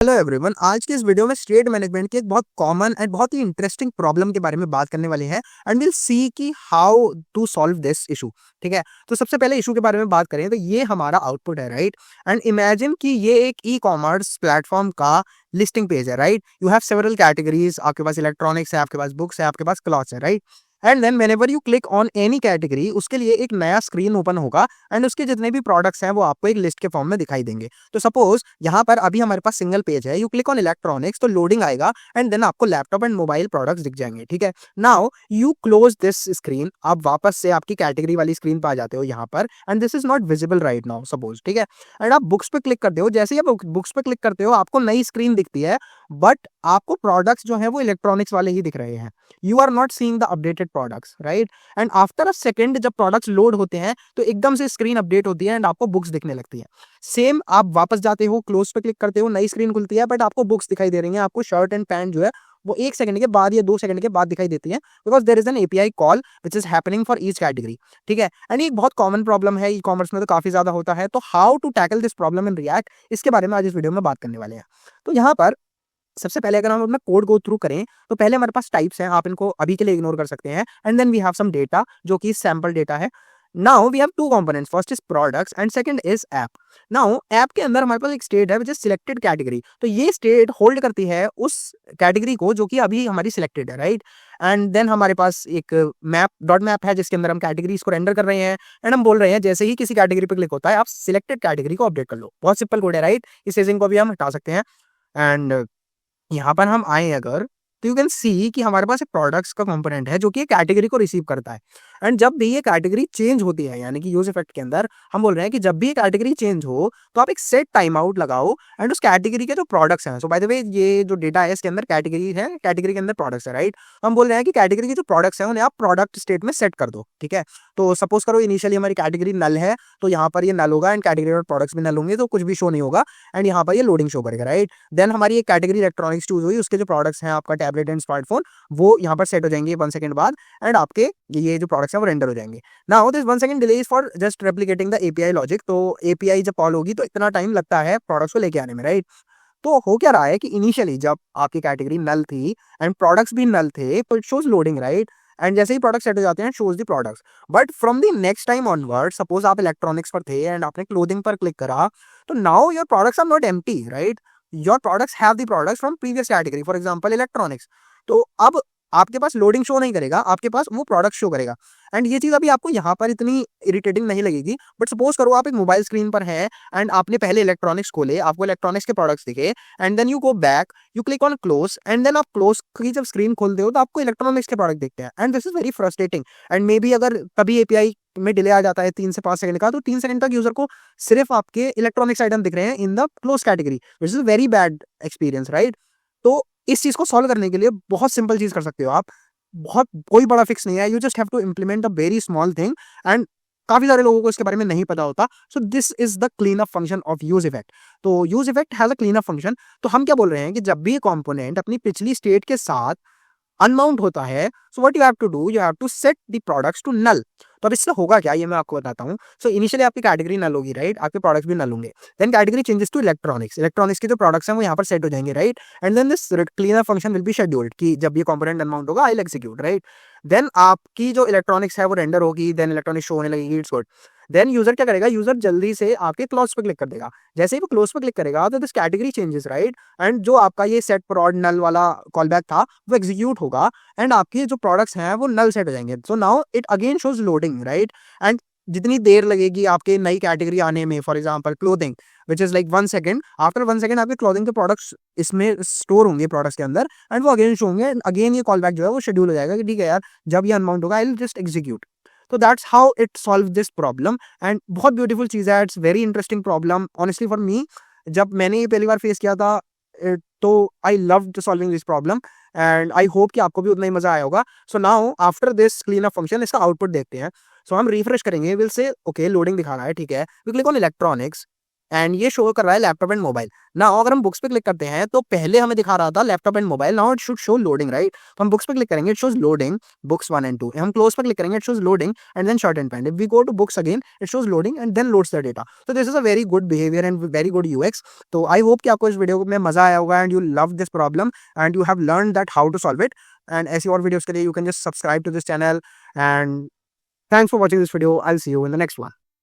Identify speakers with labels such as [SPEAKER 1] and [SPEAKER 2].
[SPEAKER 1] Hello everyone, आज के इस वीडियो में स्टेट मैनेजमेंट की एक बहुत कॉमन एंड बहुत ही इंटरेस्टिंग प्रॉब्लम के बारे में बात करने वाले हैं एंड विल सी कि how to solve this issue. ठीक है, तो सबसे पहले इशू के बारे में बात करें तो ये हमारा आउटपुट है, राइट। एंड इमेजिन कि ये एक ई कॉमर्स प्लेटफॉर्म का लिस्टिंग पेज है, right. You have several categories, आपके पास इलेक्ट्रॉनिक्स है, आपके पास बुक्स है, आपके पास क्लॉथ्स है, right. And then whenever you click on any category, उसके लिए एक नया स्क्रीन ओपन होगा एंड उसके जितने भी प्रोडक्ट्स हैं वो आपको एक लिस्ट के फॉर्म में दिखाई देंगे। तो सपोज यहाँ पर अभी हमारे पास सिंगल पेज है, यू क्लिक ऑन इलेक्ट्रॉनिक्स तो लोडिंग आएगा एंड देन आपको लैपटॉप एंड मोबाइल प्रोडक्ट्स दिख जाएंगे। ठीक है, now you close this screen, आप वापस से आपकी कैटेगरी वाली स्क्रीन पर आ जाते हो यहाँ पर and this is not visible right now suppose. ठीक है, एंड आप बुक्स पे क्लिक करते हो, जैसे ही आप बुक्स पे क्लिक करते हो आपको नई स्क्रीन दिखती है, बट आपको प्रोडक्ट्स जो है वो इलेक्ट्रॉनिक्स वाले ही दिख रहे हैं। You are not seeing the updated products, right. And after a second जब प्रोडक्ट्स लोड होते हैं तो एकदम से स्क्रीन अपडेट होती है एंड आपको बुक्स दिखने लगती है। सेम आप वापस जाते हो, क्लोज पे क्लिक करते हो, नई स्क्रीन खुलती है बट आपको बुक्स दिखाई दे रही हैं, आपको शर्ट एंड पैंट जो है वो 1 सेकंड के बाद या 2 सेकंड के बाद दिखाई देती है, because there is an API call which is happening for each category. ठीक है, एंड एक बहुत कॉमन प्रॉब्लम है, ई कॉमर्स में तो काफी ज्यादा होता है। तो how to tackle this problem in React, इसके बारे में आज इस वीडियो में बात करने वाले हैं। तो यहाँ पर सबसे पहले अगर हम अपना कोड गो थ्रू करें तो पहले हमारे पास टाइप्स हैं, आप इनको अभी के लिए इग्नोर कर सकते हैं। And then we have some data जो कि सैंपल डेटा है। Now we have two components, first is products and second is app. Now app के अंदर हमारे पास एक स्टेट है विच इज सिलेक्टेड कैटेगरी, तो ये स्टेट होल्ड करती है उस कैटेगरी को जो कि अभी हमारी सिलेक्टेड है, राइट। एंड देन हमारे पास एक मैप डॉट मैप है जिसके अंदर हम कैटेगरीज को रेंडर कर रहे हैं एंड हम बोल रहे हैं जैसे ही किसी कैटेगरी पे क्लिक होता है आप सिलेक्टेड कैटेगरी को अपडेट कर लो। बहुत सिंपल कोड है, राइट। इस सेजिंग को भी हम हटा सकते हैं एंड यहाँ पर हम आए अगर तो यू कैन सी कि हमारे पास एक प्रोडक्ट्स का कंपोनेंट है जो कि एक कैटेगरी को रिसीव करता है। एंड जब भी ये कैटेगरी चेंज होती है, यानी कि यूज इफेक्ट के अंदर हम बोल रहे हैं कि जब भी ये कैटेगरी चेंज हो तो आप एक सेट टाइम आउट लगाओ एंड उस कैटेगरी के जो प्रोडक्ट्स हैं, सो बाय द वे ये जो डेटा है इसके अंदर कैटेगरी है, कैटेगरी के अंदर प्रोडक्ट्स है, राइट। हम बोल रहे हैं कि कैटेगरी के जो प्रोडक्ट्स हैं उन्हें आप प्रोडक्ट स्टेट में सेट कर दो। ठीक है, तो सपोज करो इनिशियली हमारी कैटेगरी नल है तो यहाँ पर ये नल होगा एंड कैटेगरी और प्रोडक्ट्स भी नल होंगे तो कुछ भी शो नहीं होगा एंड यहाँ पर ये लोडिंग शो करेगा, राइट। देन हमारी एक कैटेगरी इलेक्ट्रॉनिक्स चूज हुई, उसके जो प्रोडक्ट्स हैं आपका टैबलेट एंड स्मार्टफोन वो यहाँ पर सेट हो जाएंगे 1 सेकंड बाद एंड आपके ये जो प्रोडक्ट्स हैं वो रेंडर हो जाएंगे। Now this 1 second delay is for just replicating the API logic, तो एपीआई जब कॉल होगी तो इतना टाइम लगता है प्रोडक्ट्स को लेके आने में, राइट। तो हो क्या रहा है कि इनिशियली जब आपकी कैटेगरी नल थी एंड प्रोडक्ट्स भी नल थे तो it shows loading, right. And जैसे ही प्रोडक्ट सेट हो जाते हैं shows the products, but from the next time onward suppose आप इलेक्ट्रॉनिक्स पर थे एंड आपने क्लोथिंग पर क्लिक करा तो now your products are not empty, right. Your products have the products from previous category, for example electronics. तो अब आपके पास लोडिंग शो नहीं करेगा, आपके पास वो प्रोडक्ट शो करेगा। एंड ये चीज अभी आपको यहाँ पर इतनी इरिटेटिंग नहीं लगेगी, बट सपोज करो आप एक मोबाइल स्क्रीन पर हैं एंड आपने पहले इलेक्ट्रॉनिक्स खोले, आपको इलेक्ट्रॉनिक्स के प्रोडक्ट्स दिखे and then you go back, you click on close and then आप क्लोज की जब स्क्रीन खोलते हो तो आपको इलेक्ट्रॉनिक्स के प्रोडक्ट दिखते हैं and this is very frustrating. And may be अगर कभी एपीआई में डिले आ जाता है 3 से 5 सेकंड का तो 3 सेकंड तक यूजर को सिर्फ आपके इलेक्ट्रॉनिक्स आइटम दिख रहे हैं in the close category, which is very bad experience, right. तो इस चीज को सॉल्व करने के लिए बहुत सिंपल चीज कर सकते हो आप, बहुत कोई बड़ा फिक्स नहीं है, you just have to implement a very small thing and काफी सारे लोगों को इसके बारे में नहीं पता होता। So this is the clean up function of use effect. तो use effect has a clean up function. तो हम क्या बोल रहे हैं कि जब भी ये कंपोनेंट अपनी पिछली स्टेट के साथ अनमाउंट होता है so what you have to do, you have to set the products to null. तो अब इससे होगा क्या ये मैं आपको बताता हूँ। सो इनिशियली आपकी कैटेगरी नल होगी, राइट, आपके प्रोडक्ट्स भी नल होंगे। Then category changes to electronics, electronics के जो प्रोडक्ट्स हैं वो यहाँ पर सेट हो जाएंगे, right. And then this cleaner function will be scheduled कि जब ये कंपोनेंट अनमाउंट होगा I will execute, right. Then आपकी जो इलेक्ट्रॉनिक्स है वो रेंडर होगी, देन इलेक्ट्रॉनिक्स शो होने लगेगी, इट्स गुड। देन यूजर क्या करेगा, यूजर जल्दी से आपके क्लोज पे क्लिक कर देगा। जैसे ही वो क्लोज पे क्लिक करेगा तो this category changes, right. And जो आपका ये सेट प्रोड नल वाला कॉल बैक था वो एग्जीक्यूट होगा एंड आपके जो प्रोडक्ट्स हैं वो नल सेट हो जाएंगे। So now it again shows loading, right. And जितनी देर लगेगी आपके नई कैटेगरी आने में, for example clothing which is like 1 second, after 1 second आपके क्लोथिंग के प्रोडक्ट्स इसमें स्टोर होंगे प्रोडक्ट्स के अंदर एंड वो अगेन शो होंगे, अगेन ये कॉल बैक जो है वो शेड्यूल हो जाएगा कि ठीक है यार जब ये अनमाउंट होगा आई विल जस्ट एग्जीक्यूट। तो that's how it solve this problem and बहुत ब्यूटीफुल चीज है, it's very interesting problem honestly for me. जब मैंने ये पहली बार फेस किया था तो I loved solving this problem and I hope कि आपको भी उतना ही मजा आया होगा। So now after this clean up function इसका आउटपुट देखते हैं। सो हम रिफ्रेश करेंगे, विल से ओके लोडिंग दिखा रहा है, ठीक है। We click on electronics and ये शो कर रहा है लैपटॉप एंड मोबाइल। नाउ अगर हम बुक्स पे क्लिक करते हैं तो पहले हमें दिखा रहा था laptop and mobile, now it should show loading, right? तो हम बुक्स पे क्लिक करेंगे, it shows loading books 1 and 2। हम क्लोज पे क्लिक करेंगे, it shows loading and then short and pend. If we go to books again, it shows loading and then loads the data. तो this is a very good behaviour and very good UX. तो I hope कि आपको इस video में मजा आया होगा and you love this problem and you have learn that how to solve it. And ऐसी और वीडियोस के लिए you can just subscribe to this channel and thanks for watching this video. I will see you in the next one.